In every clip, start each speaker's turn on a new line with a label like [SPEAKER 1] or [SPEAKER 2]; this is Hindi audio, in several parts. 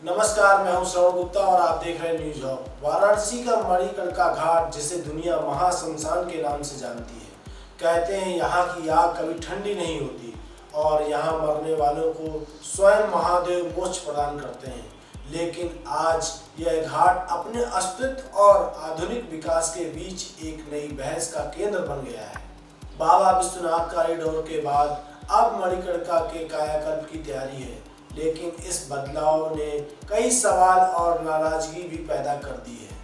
[SPEAKER 1] नमस्कार, मैं हूं श्रवण गुप्ता और आप देख रहे हैं न्यूज हब। वाराणसी का मणिकर्णिका घाट, जिसे दुनिया महाश्मशान के नाम से जानती है, कहते हैं यहाँ की आग कभी ठंडी नहीं होती और यहाँ मरने वालों को स्वयं महादेव मोक्ष प्रदान करते हैं। लेकिन आज यह घाट अपने अस्तित्व और आधुनिक विकास के बीच एक नई बहस का केंद्र बन गया है। बाबा विश्वनाथ कॉरिडोर के बाद अब मणिकर्णिका के कायाकल्प की तैयारी है, लेकिन इस बदलाव ने कई सवाल और नाराजगी भी पैदा कर दी है।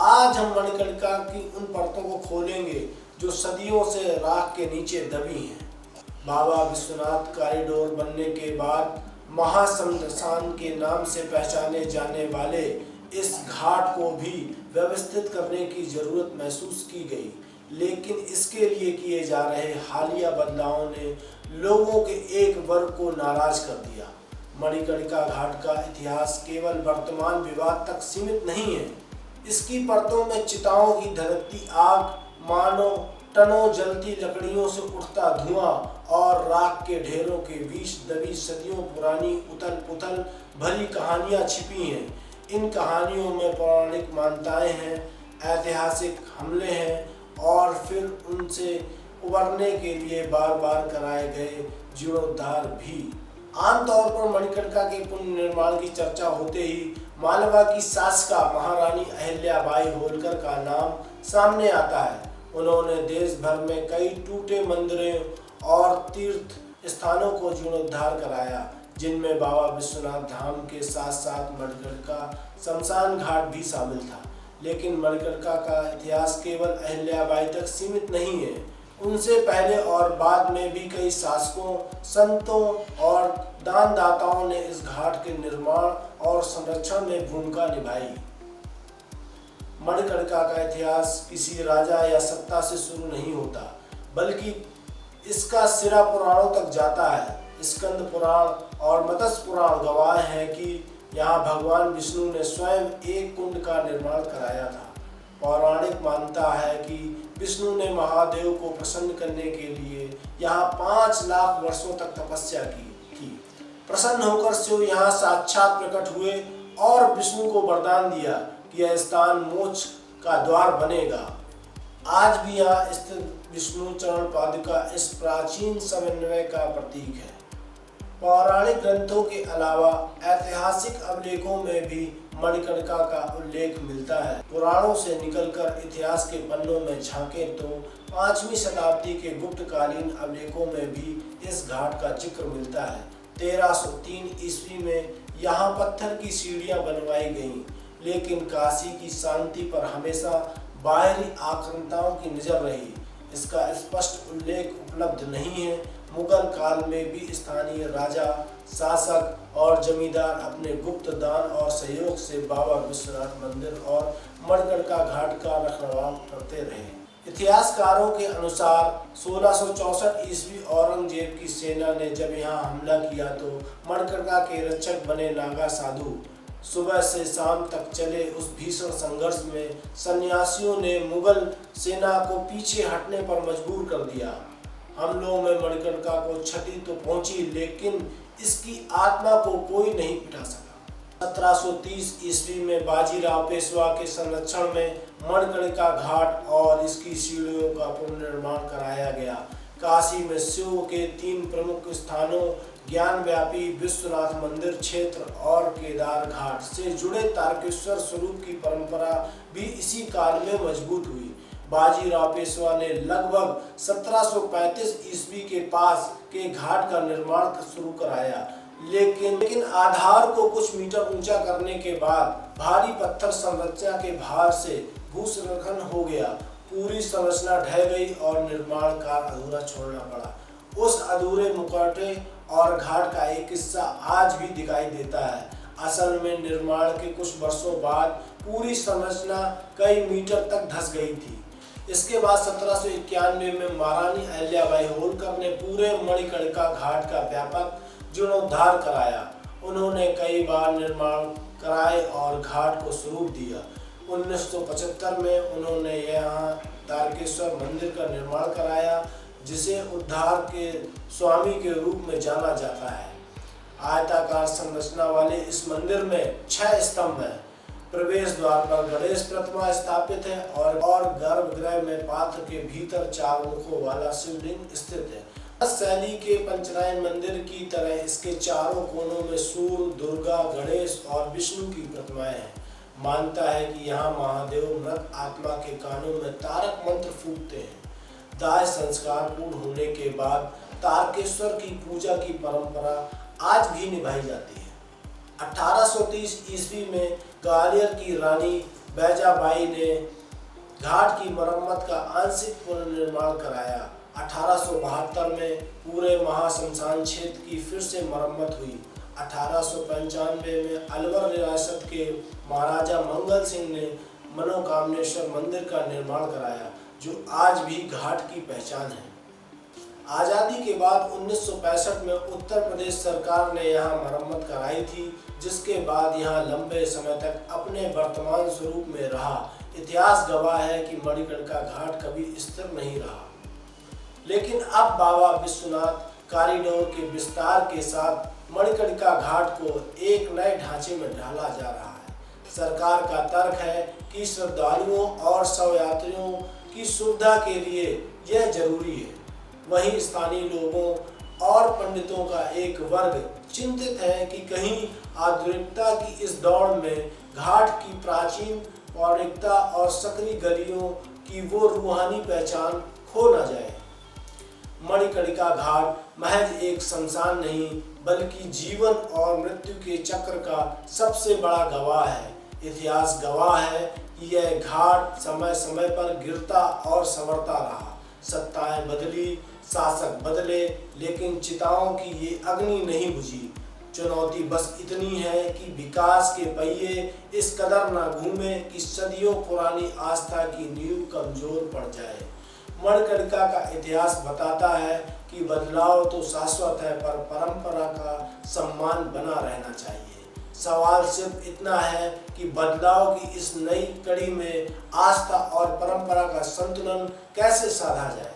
[SPEAKER 1] आज हम मणिकर्णिका की उन परतों को खोलेंगे जो सदियों से राख के नीचे दबी हैं। बाबा विश्वनाथ कॉरिडोर बनने के बाद महाश्मशान के नाम से पहचाने जाने वाले इस घाट को भी व्यवस्थित करने की जरूरत महसूस की गई, लेकिन इसके लिए किए जा रहे हालिया बदलावों ने लोगों के एक वर्ग को नाराज कर दिया। मणिकर्णिका घाट का इतिहास केवल वर्तमान विवाद तक सीमित नहीं है। इसकी परतों में चिताओं की धधकती आग, मानो टनों जलती लकड़ियों से उठता धुआं और राख के ढेरों के बीच दबी सदियों पुरानी उथल पुथल भरी कहानियां छिपी हैं। इन कहानियों में पौराणिक मान्यताएं हैं, ऐतिहासिक हमले हैं और फिर उनसे उबरने के लिए बार बार कराए गए जीर्णोद्धार भी। आमतौर पर मणिकर्णिका के पुनर्निर्माण की चर्चा होते ही मालवा की शासका महारानी अहिल्याबाई होलकर का नाम सामने आता है। उन्होंने देश भर में कई टूटे मंदिरों और तीर्थ स्थानों को जीर्णोद्धार कराया, जिनमें बाबा विश्वनाथ धाम के साथ साथ मणिकर्णिका शमशान घाट भी शामिल था। लेकिन मणिकर्णिका का इतिहास केवल अहिल्याबाई तक सीमित नहीं है। उनसे पहले और बाद में भी कई शासकों, संतों और दानदाताओं ने इस घाट के निर्माण और संरक्षण में भूमिका निभाई। मणिकर्णिका का इतिहास किसी राजा या सत्ता से शुरू नहीं होता, बल्कि इसका सिरा पुराणों तक जाता है। स्कंद पुराण और मत्स्य पुराण गवाह हैं कि यहाँ भगवान विष्णु ने स्वयं एक कुंड का निर्माण कराया था। पौराणिक मान्यता है कि विष्णु ने महादेव को प्रसन्न करने के लिए यहाँ 5 लाख वर्षों तक तपस्या की थी। प्रसन्न होकर शिव यहाँ साक्षात प्रकट हुए और विष्णु को वरदान दिया कि यह स्थान मोक्ष का द्वार बनेगा। आज भी यहाँ स्थित विष्णु चरण पादुका इस प्राचीन समन्वय का प्रतीक है। पौराणिक ग्रंथों के अलावा ऐतिहासिक अभिलेखों में भी मणिकर्णिका का उल्लेख मिलता है। पुराणों से निकलकर इतिहास के पन्नों में झांकें तो 5वीं शताब्दी के गुप्तकालीन अभिलेखों में भी इस घाट का जिक्र मिलता है। 1303 ईस्वी में यहाँ पत्थर की सीढ़ियाँ बनवाई गईं, लेकिन काशी की शांति पर हमेशा बाहरी आक्रांताओं की नजर रही। इसका स्पष्ट उल्लेख उपलब्ध नहीं है। मुगल काल में भी स्थानीय राजा, शासक और जमींदार अपने गुप्त दान और सहयोग से बाबा विश्वनाथ मंदिर और मणिकर्णिका घाट का रखरखाव करते रहे। इतिहासकारों के अनुसार 1664 ईस्वी औरंगजेब की सेना ने जब यहाँ हमला किया तो मणिकर्णिका के रक्षक बने नागा साधु सुबह से शाम तक चले उस भीषण संघर्ष में सन्यासियों ने मुगल सेना को पीछे हटने पर मजबूर कर दिया। हमलों में मणिकर्णिका को क्षति तो पहुंची, लेकिन इसकी आत्मा को कोई नहीं मिटा सका। 1730 ईस्वी में बाजीराव पेशवा के संरक्षण में मणिकर्णिका घाट और इसकी सीढ़ियों का पुनर्निर्माण कराया गया। काशी में शिव के 3 प्रमुख स्थानों ज्ञानव्यापी विश्वनाथ मंदिर क्षेत्र और केदार घाट से जुड़े तारकेश्वर स्वरूप की परंपरा भी इसी काल में मजबूत हुई। बाजीराव पेशवा ने लगभग 1735 ईस्वी के पास के घाट का निर्माण शुरू कराया, लेकिन आधार को कुछ मीटर ऊंचा करने के बाद भारी पत्थर संरचना के भार से भूस्खलन हो गया। पूरी संरचना ढह गई और निर्माण कार्य अधूरा छोड़ना पड़ा। उस अधूरे मुखौटे और घाट का एक हिस्सा आज भी दिखाई देता है। असल में निर्माण के कुछ वर्षों बाद पूरी संरचना कई मीटर तक धंस गई थी। इसके बाद 1791 में महारानी अहिल्याबाई होलकर ने पूरे मणिकर्णिका घाट का व्यापक जीर्णोद्धार कराया। उन्होंने कई बार निर्माण कराए और घाट को स्वरूप दिया। 1975 में उन्होंने यहाँ तारकेश्वर मंदिर का निर्माण कराया, जिसे उद्धार के स्वामी के रूप में जाना जाता है। आयताकार संरचना वाले इस मंदिर में 6 स्तंभ हैं। प्रवेश द्वार पर गणेश प्रतिमा स्थापित है और गर्भगृह में पात्र के भीतर 4 मुखों वाला शिवलिंग स्थित है। इस शैली के पंचनयन मंदिर की तरह इसके चारों कोनों में सूर्य, दुर्गा, गणेश और विष्णु की प्रतिमाएं हैं। मानता है कि यहाँ महादेव मृत आत्मा के कानों में तारक मंत्र फूंकते हैं। दाह संस्कार पूर्ण होने के बाद तारकेश्वर की पूजा की परंपरा आज भी निभाई जाती है। 1830 ईस्वी में ग्वालियर की रानी बैजाबाई ने घाट की मरम्मत का आंशिक पुनर्निर्माण कराया। 1872 में पूरे महाश्मशान क्षेत्र की फिर से मरम्मत हुई। 1895 में अलवर रियासत के महाराजा मंगल सिंह ने मनोकामनेश्वर मंदिर का निर्माण कराया, जो आज भी घाट की पहचान है। आज़ादी के बाद 1965 में उत्तर प्रदेश सरकार ने यहाँ मरम्मत कराई थी, जिसके बाद यहाँ लंबे समय तक अपने वर्तमान स्वरूप में रहा। इतिहास गवाह है कि मणिकर्णिका घाट कभी स्थिर नहीं रहा, लेकिन अब बाबा विश्वनाथ कॉरिडोर के विस्तार के साथ मणिकर्णिका घाट को एक नए ढांचे में ढाला जा रहा है। सरकार का तर्क है कि श्रद्धालुओं और शव यात्रियों की सुविधा के लिए यह जरूरी है। वहीं स्थानीय लोगों और पंडितों का एक वर्ग चिंतित है कि कहीं आधुनिकता की इस दौड़ में घाट की प्राचीन पौराणिकता और सकरी गलियों की वो रूहानी पहचान खो न जाए। मणिकर्णिका घाट महज एक शमशान नहीं, बल्कि जीवन और मृत्यु के चक्र का सबसे बड़ा गवाह है। इतिहास गवाह है कि यह घाट समय समय पर गिरता और संवरता रहा। सत्ताएं बदली, शासक बदले, लेकिन चिताओं की ये अग्नि नहीं बुझी। चुनौती बस इतनी है कि विकास के पहिए इस कदर न घूमे कि सदियों पुरानी आस्था की नींव कमजोर पड़ जाए। मणिकर्णिका का इतिहास बताता है कि बदलाव तो शाश्वत है, पर परंपरा का सम्मान बना रहना चाहिए। सवाल सिर्फ इतना है कि बदलाव की इस नई कड़ी में आस्था और परंपरा का संतुलन कैसे साधा जाए।